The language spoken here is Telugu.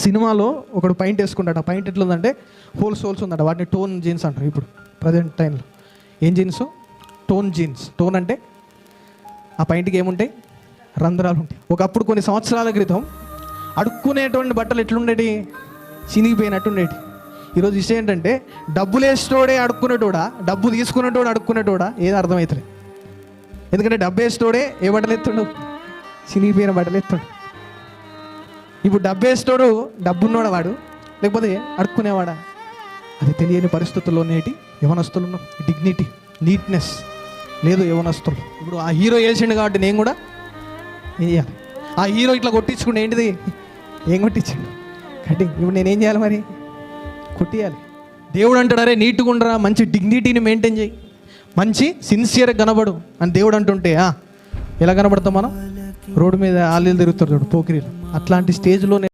సినిమాలో ఒకడు పాయింట్ వేసుకుంటాడు. ఆ పాయింట్ ఎట్లుందంటే హోల్స్ ఉందట. వాటిని టోన్ జీన్స్ అంటారు ఇప్పుడు ప్రజెంట్ టైంలో. ఏం జీన్స్? Tone jeans. టోన్ అంటే ఆ పాయింట్కి ఏముంటాయి? రంధ్రాలు ఉంటాయి. ఒకప్పుడు కొన్ని సంవత్సరాల క్రితం అడుక్కునేటువంటి బట్టలు ఎట్లుండేటి? చినిగిపోయినట్టు ఉండేటి. ఈరోజు విషయం ఏంటంటే డబ్బులు వేసేటోడే అడుక్కునేటోడా, డబ్బు తీసుకునేటోడు అడుక్కునేటోడా, ఏది అర్థమవుతుంది. ఎందుకంటే డబ్బు వేసేటోడే ఏ బట్టలు ఎత్తుడు? చినిగిపోయిన బట్టలు ఎత్తుడు. ఇప్పుడు డబ్బు వేసేటోడు డబ్బున్నోడా వాడు, లేకపోతే అడుక్కునేవాడా? అది తెలియని పరిస్థితుల్లో నేటి యవనస్తులు ఉన్నాం. డిగ్నిటీ, నీట్నెస్ లేదు యవనస్తులు. ఇప్పుడు ఆ హీరో వేసిండు కాబట్టి నేను కూడా వేయాలి. ఆ హీరో ఇట్లా కొట్టించుకుంటే ఏంటిది? ఏం కొట్టించాడు? కటింగ్. ఇప్పుడు నేనేం చేయాలి మరి? కొట్టియాలి. దేవుడు అంటాడు, అరే నీట్గా ఉండరా, మంచి డిగ్నిటీని మెయింటైన్ చేయి, మంచి సిన్సియర్గా కనబడు అని దేవుడు అంటుంటే ఎలా కనబడతాం మనం? రోడ్డు మీద ఆలీలు తిరుగుతారు చూడు, పోకిరీలు. అట్లాంటి స్టేజ్లో